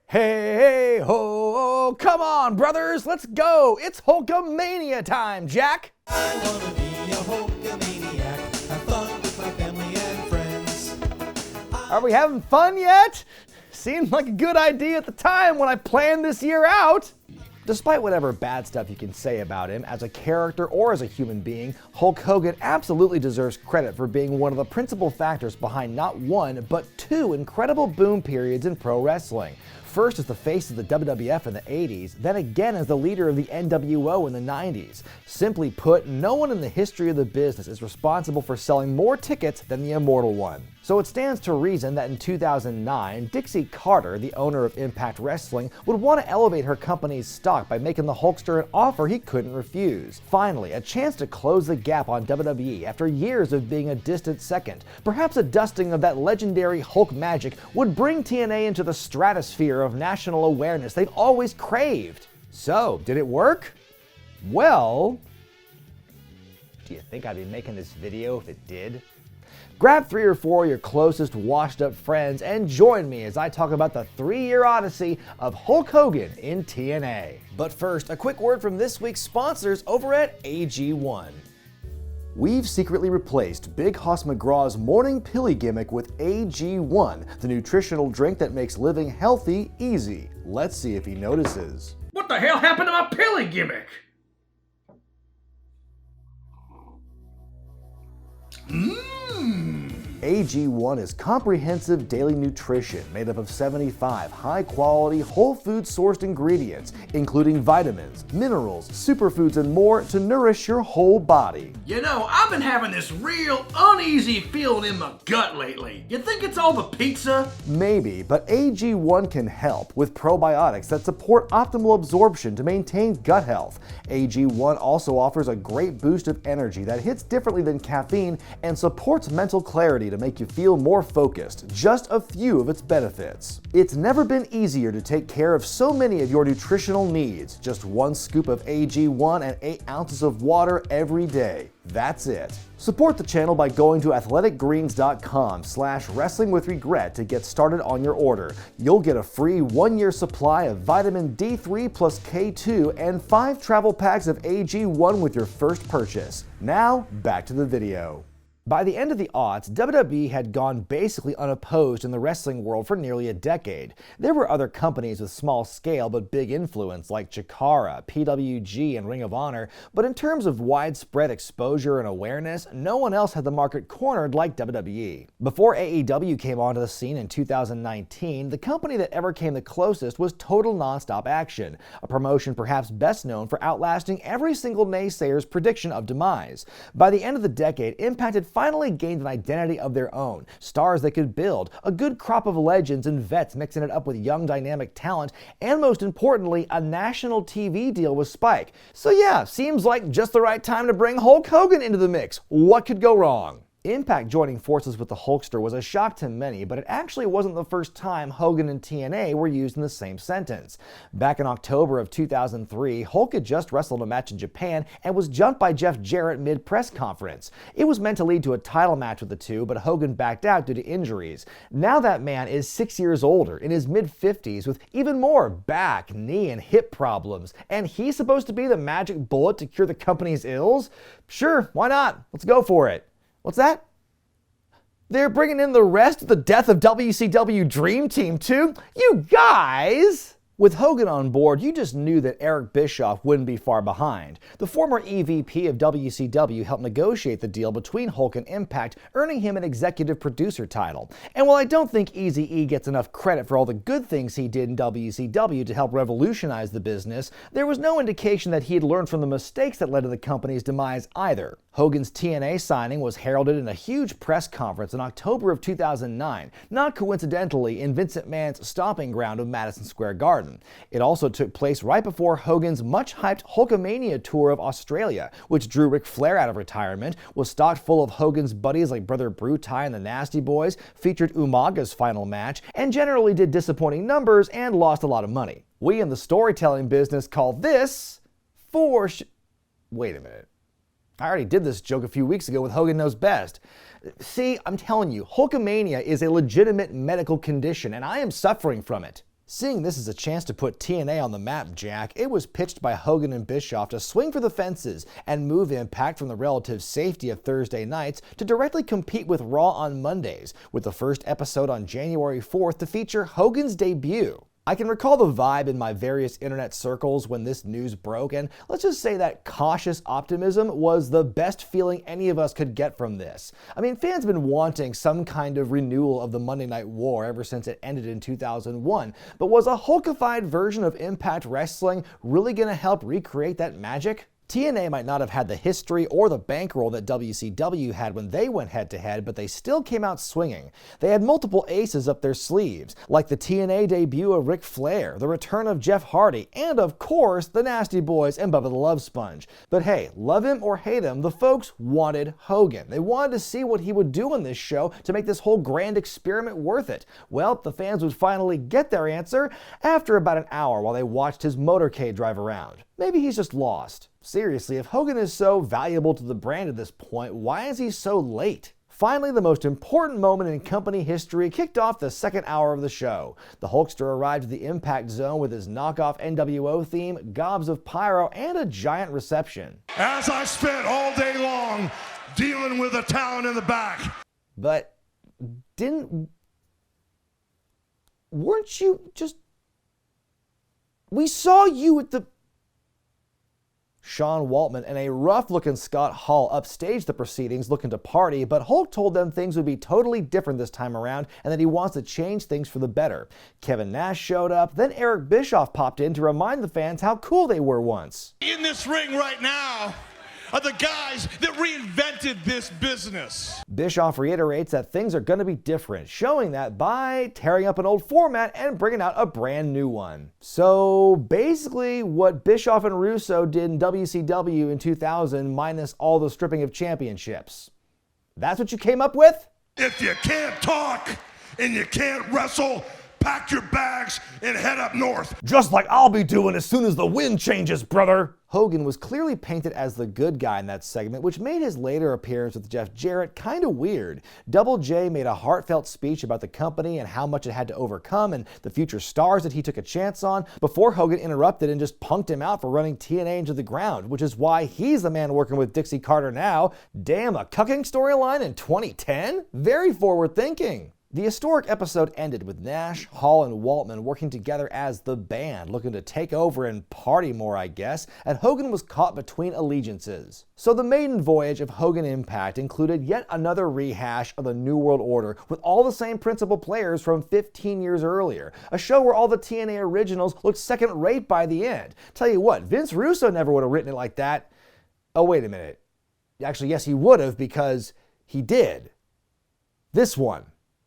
Hey ho, come on brothers, let's go! It's HulkaMAYnia time, Jack! I wanna be a HulkaManiac, have fun with my family and friends. Are we having fun yet? Seemed like a good idea at the time when I planned this year out. Despite whatever bad stuff you can say about him as a character or as a human being, Hulk Hogan absolutely deserves credit for being one of the principal factors behind not one, but two incredible boom periods in pro wrestling. First as the face of the WWF in the 80s, then again as the leader of the NWO in the 90s. Simply put, no one in the history of the business is responsible for selling more tickets than the Immortal one. So it stands to reason that in 2009, Dixie Carter, the owner of Impact Wrestling, would want to elevate her company's stock by making the Hulkster an offer he couldn't refuse. Finally, a chance to close the gap on WWE after years of being a distant second. Perhaps a dusting of that legendary Hulk magic would bring TNA into the stratosphere of national awareness they've always craved. So, did it work? Well, do you think I'd be making this video if it did? Grab 3 or 4 of your closest washed up friends and join me as I talk about the 3-year odyssey of Hulk Hogan in TNA. But first, a quick word from this week's sponsors over at AG1. We've secretly replaced Big Hoss McGraw's morning pilly gimmick with AG1, the nutritional drink that makes living healthy easy. Let's see if he notices. What the hell happened to my pilly gimmick? AG1 is comprehensive daily nutrition made up of 75 high-quality, whole food sourced ingredients, including vitamins, minerals, superfoods, and more to nourish your whole body. You know, I've been having this real uneasy feeling in my gut lately. You think it's all the pizza? Maybe, but AG1 can help with probiotics that support optimal absorption to maintain gut health. AG1 also offers a great boost of energy that hits differently than caffeine and supports mental clarity to make you feel more focused. Just a few of its benefits. It's never been easier to take care of so many of your nutritional needs. Just 1 scoop of AG1 and 8 ounces of water every day. That's it. Support the channel by going to athleticgreens.com/wrestlingwithwregret to get started on your order. You'll get a free 1-year supply of vitamin D3 plus K2 and 5 travel packs of AG1 with your first purchase. Now, back to the video. By the end of the aughts, WWE had gone basically unopposed in the wrestling world for nearly a decade. There were other companies with small scale but big influence like Chikara, PWG, and Ring of Honor, but in terms of widespread exposure and awareness, no one else had the market cornered like WWE. Before AEW came onto the scene in 2019, the company that ever came the closest was Total Nonstop Action, a promotion perhaps best known for outlasting every single naysayer's prediction of demise. By the end of the decade, Impact had finally gained an identity of their own, stars they could build, a good crop of legends and vets mixing it up with young dynamic talent, and most importantly, a national TV deal with Spike. So yeah, seems like just the right time to bring Hulk Hogan into the mix. What could go wrong? Impact joining forces with the Hulkster was a shock to many, but it actually wasn't the first time Hogan and TNA were used in the same sentence. Back in October of 2003, Hulk had just wrestled a match in Japan and was jumped by Jeff Jarrett mid-press conference. It was meant to lead to a title match with the two, but Hogan backed out due to injuries. Now that man is 6 years older, in his mid-50s, with even more back, knee, and hip problems, and he's supposed to be the magic bullet to cure the company's ills? Sure, why not? Let's go for it. What's that? They're bringing in the rest of the Death of WCW Dream Team too? You guys! With Hogan on board, you just knew that Eric Bischoff wouldn't be far behind. The former EVP of WCW helped negotiate the deal between Hulk and Impact, earning him an executive producer title. And while I don't think Eazy-E gets enough credit for all the good things he did in WCW to help revolutionize the business, there was no indication that he had learned from the mistakes that led to the company's demise either. Hogan's TNA signing was heralded in a huge press conference in October of 2009, not coincidentally in Vince McMahon's stomping ground of Madison Square Garden. It also took place right before Hogan's much-hyped HulkaMAYnia tour of Australia, which drew Ric Flair out of retirement, was stocked full of Hogan's buddies like Brother Brutai and the Nasty Boys, featured Umaga's final match, and generally did disappointing numbers and lost a lot of money. We in the storytelling business call this Wait a minute. I already did this joke a few weeks ago with Hogan Knows Best. See, I'm telling you, HulkaMAYnia is a legitimate medical condition, and I am suffering from it. Seeing this as a chance to put TNA on the map, Jack, it was pitched by Hogan and Bischoff to swing for the fences and move Impact from the relative safety of Thursday nights to directly compete with Raw on Mondays, with the first episode on January 4th to feature Hogan's debut. I can recall the vibe in my various internet circles when this news broke, and let's just say that cautious optimism was the best feeling any of us could get from this. I mean, fans have been wanting some kind of renewal of the Monday Night War ever since it ended in 2001, but was a Hulkified version of Impact Wrestling really gonna help recreate that magic? TNA might not have had the history or the bankroll that WCW had when they went head-to-head, but they still came out swinging. They had multiple aces up their sleeves, like the TNA debut of Ric Flair, the return of Jeff Hardy, and of course, the Nasty Boys and Bubba the Love Sponge. But hey, love him or hate him, the folks wanted Hogan. They wanted to see what he would do on this show to make this whole grand experiment worth it. Well, the fans would finally get their answer after about an hour while they watched his motorcade drive around. Maybe he's just lost. Seriously, if Hogan is so valuable to the brand at this point, why is he so late? Finally, the most important moment in company history kicked off the second hour of the show. The Hulkster arrived at the Impact Zone with his knockoff NWO theme, gobs of pyro, and a giant reception. As I spent all day long dealing with the talent in the back. But weren't you just... We saw you at the... Sean Waltman and a rough-looking Scott Hall upstaged the proceedings looking to party, but Hulk told them things would be totally different this time around and that he wants to change things for the better. Kevin Nash showed up, then Eric Bischoff popped in to remind the fans how cool they were once. In this ring right now are the guys that reinvented this business. Bischoff reiterates that things are going to be different, showing that by tearing up an old format and bringing out a brand new one. So basically what Bischoff and Russo did in WCW in 2000 minus all the stripping of championships. That's what you came up with? If you can't talk and you can't wrestle, pack your bags and head up north. Just like I'll be doing as soon as the wind changes, brother. Hogan was clearly painted as the good guy in that segment, which made his later appearance with Jeff Jarrett kind of weird. Double J made a heartfelt speech about the company and how much it had to overcome and the future stars that he took a chance on before Hogan interrupted and just punked him out for running TNA into the ground, which is why he's the man working with Dixie Carter now. Damn, a cucking storyline in 2010? Very forward thinking. The historic episode ended with Nash, Hall, and Waltman working together as the band, looking to take over and party more, I guess, and Hogan was caught between allegiances. So the maiden voyage of Hogan Impact included yet another rehash of the New World Order with all the same principal players from 15 years earlier, a show where all the TNA originals looked second-rate by the end. Tell you what, Vince Russo never would have written it like that. Oh, wait a minute. Actually, yes, he would have, because he did. This one.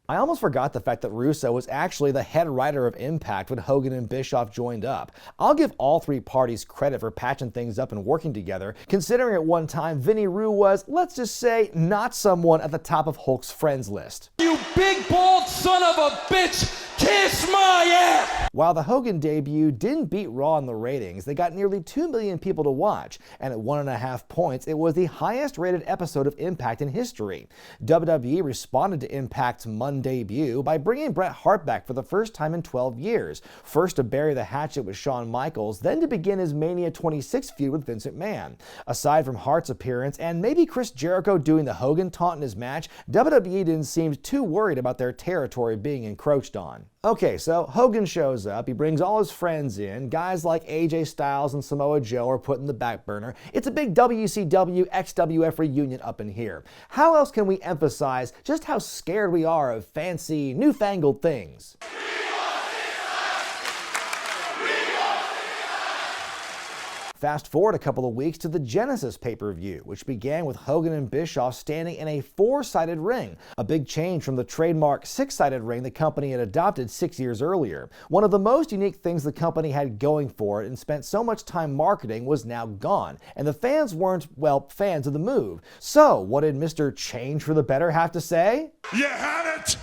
I almost forgot the fact that Russo was actually the head writer of Impact when Hogan and Bischoff joined up. I'll give all three parties credit for patching things up and working together, considering at one time Vinny Rue was, let's just say, not someone at the top of Hulk's friends list. You big bald son of a bitch! Kiss my ass! While the Hogan debut didn't beat Raw in the ratings, they got nearly 2 million people to watch, and at 1.5 points, it was the highest rated episode of Impact in history. WWE responded to Impact's Monday debut by bringing Bret Hart back for the first time in 12 years, first to bury the hatchet with Shawn Michaels, then to begin his Mania 26 feud with Vince McMahon. Aside from Hart's appearance and maybe Chris Jericho doing the Hogan taunt in his match, WWE didn't seem too worried about their territory being encroached on. Okay, so Hogan shows up, he brings all his friends in, guys like AJ Styles and Samoa Joe are put in the back burner. It's a big WCW XWF reunion up in here. How else can we emphasize just how scared we are of fancy, newfangled things? Fast forward a couple of weeks to the Genesis pay-per-view, which began with Hogan and Bischoff standing in a 4-sided ring, a big change from the trademark 6-sided ring the company had adopted 6 years earlier. One of the most unique things the company had going for it and spent so much time marketing was now gone, and the fans weren't, well, fans of the move. So, what did Mr. Change for the Better have to say? You had it,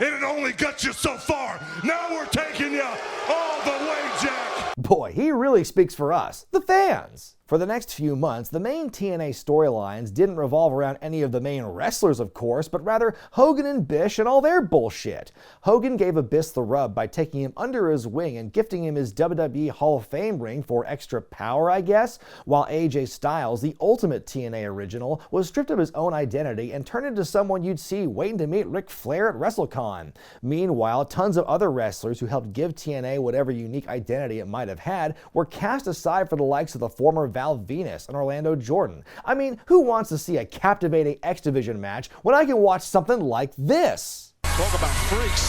and it only got you so far. Now we're taking you all the way, Jack. Boy, he really speaks for us, the fans. For the next few months, the main TNA storylines didn't revolve around any of the main wrestlers, of course, but rather Hogan and Bish and all their bullshit. Hogan gave Abyss the rub by taking him under his wing and gifting him his WWE Hall of Fame ring for extra power, I guess, while AJ Styles, the ultimate TNA original, was stripped of his own identity and turned into someone you'd see waiting to meet Ric Flair at WrestleCon. Meanwhile, tons of other wrestlers who helped give TNA whatever unique identity it might have had were cast aside for the likes of the former Val Venus and Orlando Jordan. I mean, who wants to see a captivating X Division match when I can watch something like this? Talk about freaks.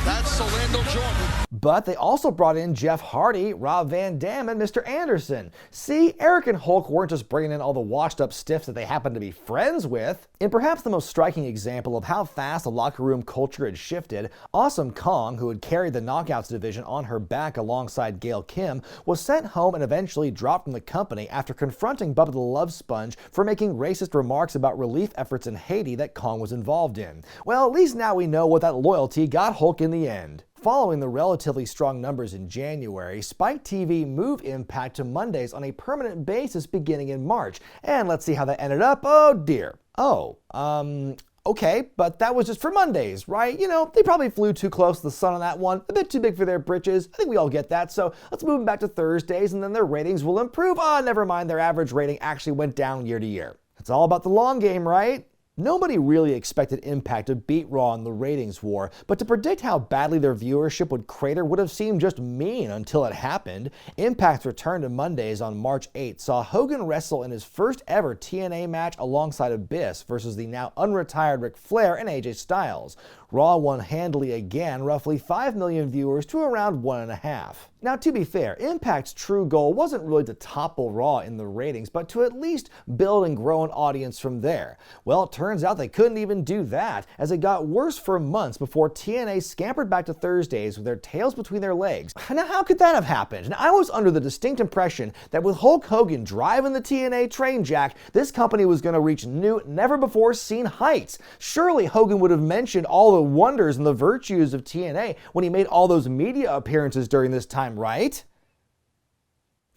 That's Orlando Jordan. But they also brought in Jeff Hardy, Rob Van Dam, and Mr. Anderson. See, Eric and Hulk weren't just bringing in all the washed-up stiffs that they happened to be friends with. In perhaps the most striking example of how fast the locker room culture had shifted, Awesome Kong, who had carried the Knockouts division on her back alongside Gail Kim, was sent home and eventually dropped from the company after confronting Bubba the Love Sponge for making racist remarks about relief efforts in Haiti that Kong was involved in. Well, at least now we know what that loyalty got Hulk in the end. Following the relatively strong numbers in January, Spike TV moved Impact to Mondays on a permanent basis beginning in March. And let's see how that ended up. Oh dear. Okay, but that was just for Mondays, right? You know, they probably flew too close to the sun on that one, a bit too big for their britches. I think we all get that, so let's move them back to Thursdays and then their ratings will improve. Never mind, their average rating actually went down year to year. It's all about the long game, right? Nobody really expected Impact to beat Raw in the ratings war, but to predict how badly their viewership would crater would have seemed just mean until it happened. Impact's return to Mondays on March 8th saw Hogan wrestle in his first ever TNA match alongside Abyss versus the now unretired Ric Flair and AJ Styles. Raw won handily again, roughly 5 million viewers to around 1.5. Now, to be fair, Impact's true goal wasn't really to topple Raw in the ratings, but to at least build and grow an audience from there. Well, it turns out they couldn't even do that, as it got worse for months before TNA scampered back to Thursdays with their tails between their legs. Now, how could that have happened? And I was under the distinct impression that with Hulk Hogan driving the TNA train jack, this company was going to reach new, never-before-seen heights. Surely Hogan would have mentioned all the wonders and the virtues of TNA when he made all those media appearances during this time, right?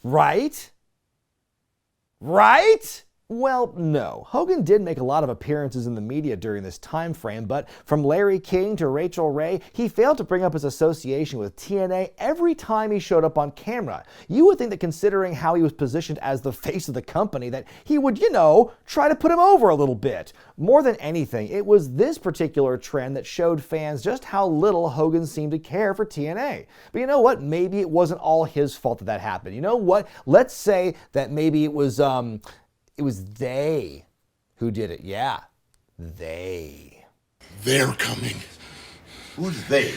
Right? Well, no. Hogan did make a lot of appearances in the media during this time frame, but from Larry King to Rachel Ray, he failed to bring up his association with TNA every time he showed up on camera. You would think that considering how he was positioned as the face of the company, that he would, try to put him over a little bit. More than anything, it was this particular trend that showed fans just how little Hogan seemed to care for TNA. But you know what? Maybe it wasn't all his fault that happened. You know what? Let's say that maybe it was they who did it. Yeah, they. They're coming. Who's they?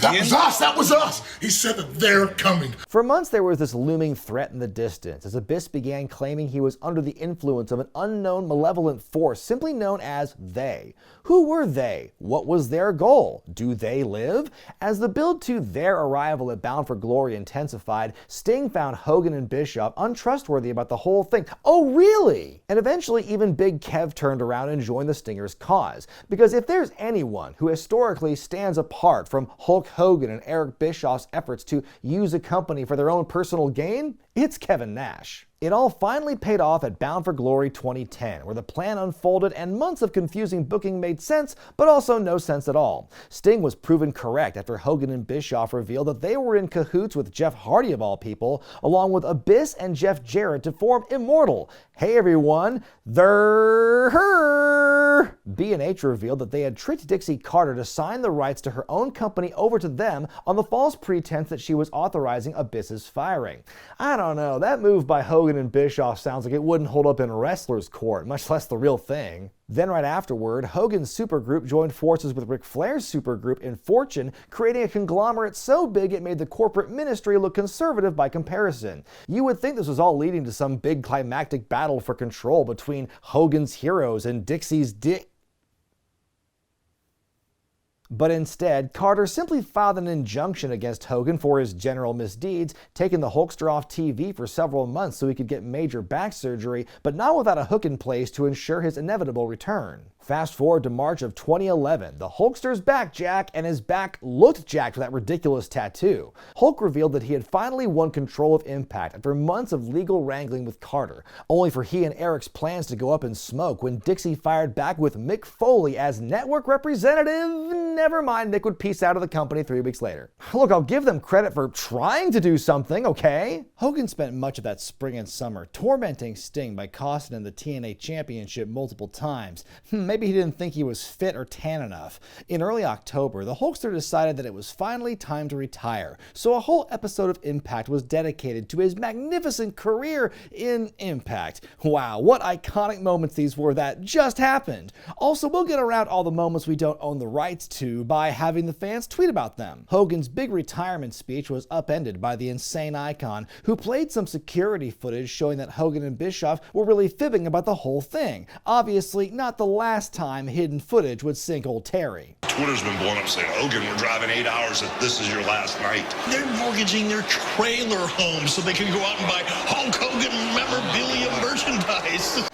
That was us. He said that they're coming. For months, there was this looming threat in the distance as Abyss began claiming he was under the influence of an unknown malevolent force simply known as they. Who were they? What was their goal? Do they live? As the build to their arrival at Bound for Glory intensified, Sting found Hogan and Bischoff untrustworthy about the whole thing. Oh, really? And eventually, even Big Kev turned around and joined the Stingers' cause. Because if there's anyone who historically stands apart from Hulk Hogan and Eric Bischoff's efforts to use a company for their own personal gain, it's Kevin Nash. It all finally paid off at Bound for Glory 2010, where the plan unfolded and months of confusing booking made sense, but also no sense at all. Sting was proven correct after Hogan and Bischoff revealed that they were in cahoots with Jeff Hardy of all people, along with Abyss and Jeff Jarrett to form Immortal. Hey everyone, they're her! B&H revealed that they had tricked Dixie Carter to sign the rights to her own company over to them on the false pretense that she was authorizing Abyss's firing. I don't know, that move by Hogan and Bischoff sounds like it wouldn't hold up in wrestler's court, much less the real thing. Then right afterward, Hogan's supergroup joined forces with Ric Flair's supergroup in Fortune, creating a conglomerate so big it made the corporate ministry look conservative by comparison. You would think this was all leading to some big climactic battle for control between Hogan's heroes and Dixie's But instead, Carter simply filed an injunction against Hogan for his general misdeeds, taking the Hulkster off TV for several months so he could get major back surgery, but not without a hook in place to ensure his inevitable return. Fast forward to March of 2011, the Hulkster's back, Jack, and his back looked jacked with that ridiculous tattoo. Hulk revealed that he had finally won control of Impact after months of legal wrangling with Carter, only for he and Eric's plans to go up in smoke when Dixie fired back with Mick Foley as network representative. Never mind, Mick would peace out of the company 3 weeks later. Look, I'll give them credit for trying to do something, okay? Hogan spent much of that spring and summer tormenting Sting by costing him the TNA Championship multiple times. Maybe he didn't think he was fit or tan enough. In early October, the Hulkster decided that it was finally time to retire, so a whole episode of Impact was dedicated to his magnificent career in Impact. Wow, what iconic moments these were that just happened. Also, we'll get around all the moments we don't own the rights to by having the fans tweet about them. Hogan's big retirement speech was upended by the insane icon, who played some security footage showing that Hogan and Bischoff were really fibbing about the whole thing. Obviously, not the last time hidden footage would sink old Terry. Twitter's been blowing up saying, Hogan, we're driving 8 hours if this is your last night. They're mortgaging their trailer home so they can go out and buy Hulk Hogan memorabilia merchandise.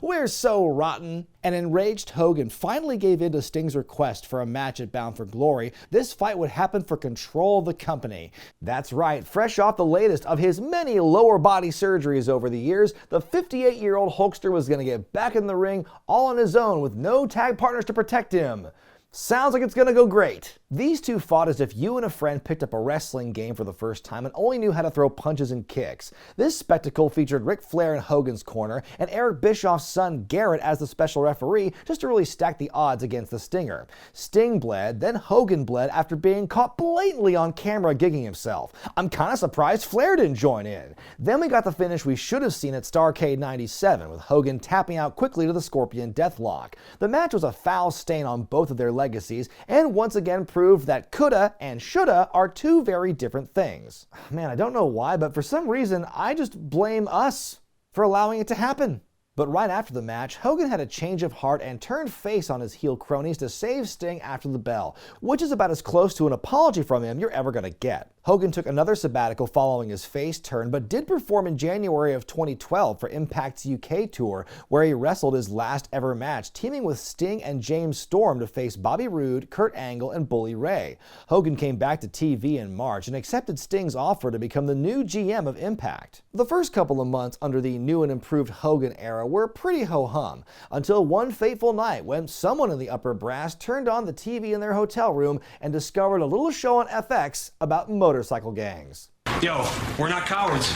We're so rotten. An enraged Hogan finally gave in to Sting's request for a match at Bound for Glory. This fight would happen for control of the company. That's right, fresh off the latest of his many lower body surgeries over the years, the 58-year-old Hulkster was going to get back in the ring all on his own with no tag partners to protect him. Sounds like it's gonna go great. These two fought as if you and a friend picked up a wrestling game for the first time and only knew how to throw punches and kicks. This spectacle featured Ric Flair in Hogan's corner and Eric Bischoff's son Garrett as the special referee, just to really stack the odds against the Stinger. Sting bled, then Hogan bled after being caught blatantly on camera gigging himself. I'm kinda surprised Flair didn't join in. Then we got the finish we should have seen at Starrcade 97, with Hogan tapping out quickly to the Scorpion Deathlock. The match was a foul stain on both of their legacies, and once again proved that coulda and shoulda are two very different things. Man, I don't know why, but for some reason, I just blame us for allowing it to happen. But right after the match, Hogan had a change of heart and turned face on his heel cronies to save Sting after the bell, which is about as close to an apology from him you're ever gonna get. Hogan took another sabbatical following his face turn, but did perform in January of 2012 for Impact's UK tour, where he wrestled his last ever match, teaming with Sting and James Storm to face Bobby Roode, Kurt Angle, and Bully Ray. Hogan came back to TV in March and accepted Sting's offer to become the new GM of Impact. The first couple of months under the new and improved Hogan era were pretty ho-hum, until one fateful night when someone in the upper brass turned on the TV in their hotel room and discovered a little show on FX about motorcycle gangs. Yo, we're not cowards.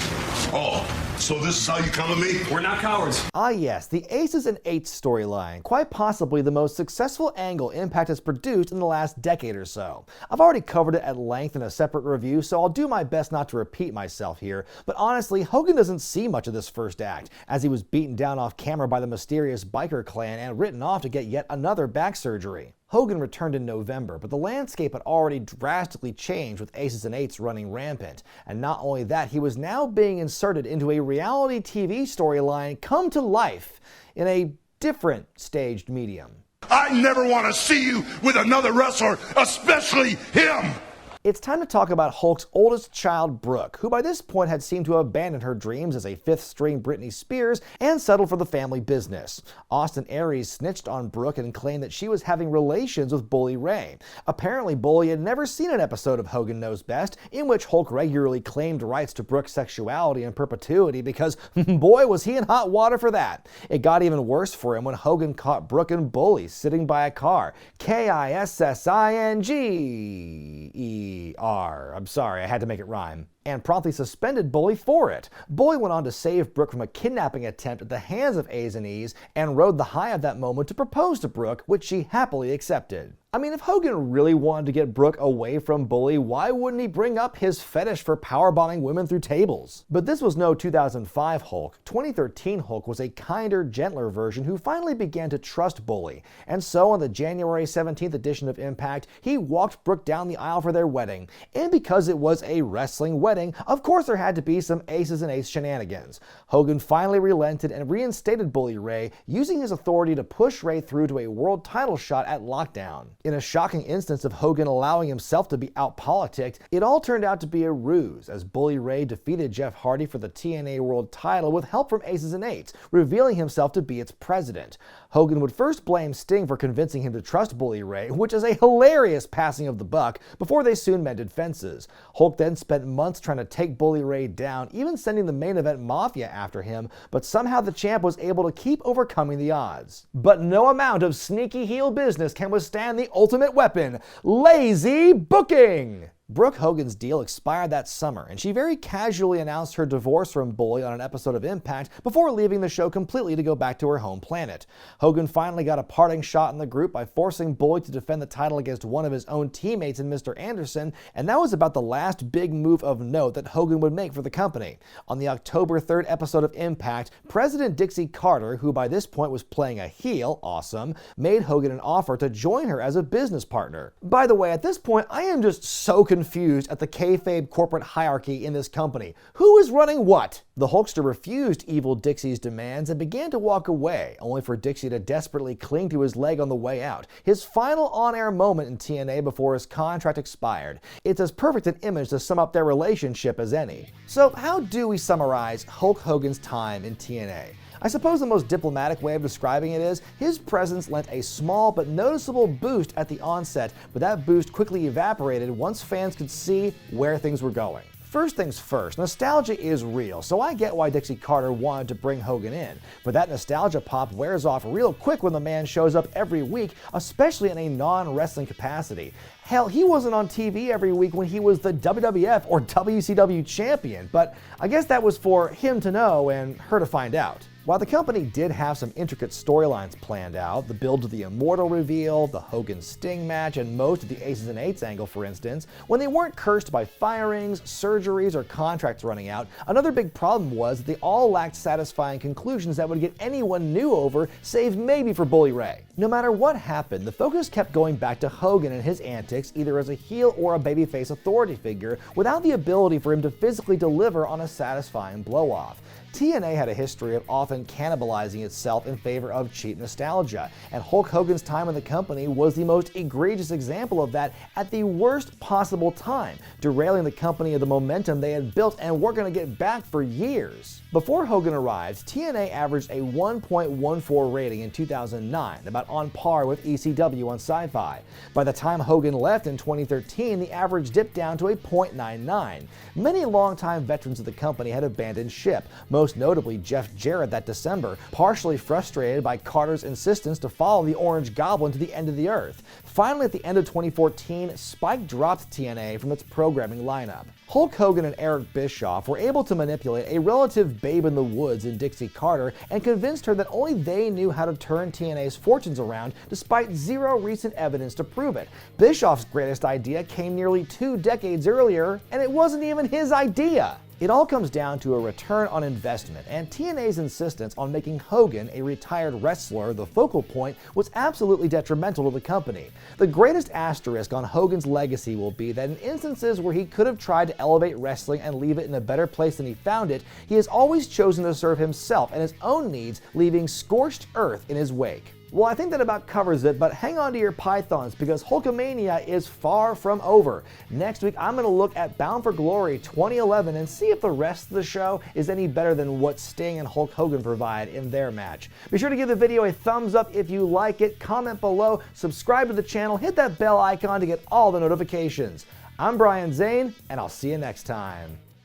Oh, so this is how you come at me? We're not cowards. Ah yes, the Aces and Eights storyline, quite possibly the most successful angle Impact has produced in the last decade or so. I've already covered it at length in a separate review, so I'll do my best not to repeat myself here, but honestly, Hogan doesn't see much of this first act, as he was beaten down off camera by the mysterious biker clan and written off to get yet another back surgery. Hogan returned in November, but the landscape had already drastically changed with Aces and Eights running rampant. And not only that, he was now being inserted into a reality TV storyline come to life in a different staged medium. I never want to see you with another wrestler, especially him. It's time to talk about Hulk's oldest child, Brooke, who by this point had seemed to abandon her dreams as a fifth-string Britney Spears and settled for the family business. Austin Aries snitched on Brooke and claimed that she was having relations with Bully Ray. Apparently, Bully had never seen an episode of Hogan Knows Best in which Hulk regularly claimed rights to Brooke's sexuality in perpetuity because, boy, was he in hot water for that. It got even worse for him when Hogan caught Brooke and Bully sitting by a car. Kissingger. I'm sorry, I had to make it rhyme. And promptly suspended Bully for it. Bully went on to save Brooke from a kidnapping attempt at the hands of A's and E's and rode the high of that moment to propose to Brooke, which she happily accepted. I mean, if Hogan really wanted to get Brooke away from Bully, why wouldn't he bring up his fetish for powerbombing women through tables? But this was no 2005 Hulk. 2013 Hulk was a kinder, gentler version who finally began to trust Bully. And so on the January 17th edition of Impact, he walked Brooke down the aisle for their wedding. And because it was a wrestling wedding, wedding, of course there had to be some aces and eights shenanigans. Hogan finally relented and reinstated Bully Ray, using his authority to push Ray through to a world title shot at Lockdown. In a shocking instance of Hogan allowing himself to be out-politicked, it all turned out to be a ruse, as Bully Ray defeated Jeff Hardy for the TNA World title with help from aces and eights, revealing himself to be its president. Hogan would first blame Sting for convincing him to trust Bully Ray, which is a hilarious passing of the buck, before they soon mended fences. Hulk then spent months trying to take Bully Ray down, even sending the main event Mafia after him, but somehow the champ was able to keep overcoming the odds. But no amount of sneaky heel business can withstand the ultimate weapon: lazy booking! Brooke Hogan's deal expired that summer, and she very casually announced her divorce from Bully on an episode of Impact before leaving the show completely to go back to her home planet. Hogan finally got a parting shot in the group by forcing Bully to defend the title against one of his own teammates in Mr. Anderson, and that was about the last big move of note that Hogan would make for the company. On the October 3rd episode of Impact, President Dixie Carter, who by this point was playing a heel, awesome, made Hogan an offer to join her as a business partner. By the way, at this point, I am just so confused at the kayfabe corporate hierarchy in this company. Who is running what? The Hulkster refused Evil Dixie's demands and began to walk away, only for Dixie to desperately cling to his leg on the way out, his final on-air moment in TNA before his contract expired. It's as perfect an image to sum up their relationship as any. So how do we summarize Hulk Hogan's time in TNA? I suppose the most diplomatic way of describing it is, his presence lent a small but noticeable boost at the onset, but that boost quickly evaporated once fans could see where things were going. First things first, nostalgia is real, so I get why Dixie Carter wanted to bring Hogan in, but that nostalgia pop wears off real quick when the man shows up every week, especially in a non-wrestling capacity. Hell, he wasn't on TV every week when he was the WWF or WCW champion, but I guess that was for him to know and her to find out. While the company did have some intricate storylines planned out, the build to the Immortal reveal, the Hogan-Sting match, and most of the Aces and Eights angle for instance, when they weren't cursed by firings, surgeries, or contracts running out, another big problem was that they all lacked satisfying conclusions that would get anyone new over, save maybe for Bully Ray. No matter what happened, the focus kept going back to Hogan and his antics, either as a heel or a babyface authority figure, without the ability for him to physically deliver on a satisfying blow-off. TNA had a history of often cannibalizing itself in favor of cheap nostalgia, and Hulk Hogan's time in the company was the most egregious example of that at the worst possible time, derailing the company of the momentum they had built and were going to get back for years. Before Hogan arrived, TNA averaged a 1.14 rating in 2009, about on par with ECW on Sci-Fi. By the time Hogan left in 2013, the average dipped down to a 0.99. Many longtime veterans of the company had abandoned ship, most notably Jeff Jarrett that December, partially frustrated by Carter's insistence to follow the Orange Goblin to the end of the earth. Finally, at the end of 2014, Spike dropped TNA from its programming lineup. Hulk Hogan and Eric Bischoff were able to manipulate a relative babe in the woods in Dixie Carter and convinced her that only they knew how to turn TNA's fortunes around despite zero recent evidence to prove it. Bischoff's greatest idea came nearly 2 decades earlier, and it wasn't even his idea. It all comes down to a return on investment, and TNA's insistence on making Hogan a retired wrestler the focal point was absolutely detrimental to the company. The greatest asterisk on Hogan's legacy will be that in instances where he could have tried to elevate wrestling and leave it in a better place than he found it, he has always chosen to serve himself and his own needs, leaving scorched earth in his wake. Well, I think that about covers it, but hang on to your pythons because HulkaMAYnia is far from over. Next week, I'm going to look at Bound for Glory 2011 and see if the rest of the show is any better than what Sting and Hulk Hogan provide in their match. Be sure to give the video a thumbs up if you like it, comment below, subscribe to the channel, hit that bell icon to get all the notifications. I'm Brian Zane, and I'll see you next time.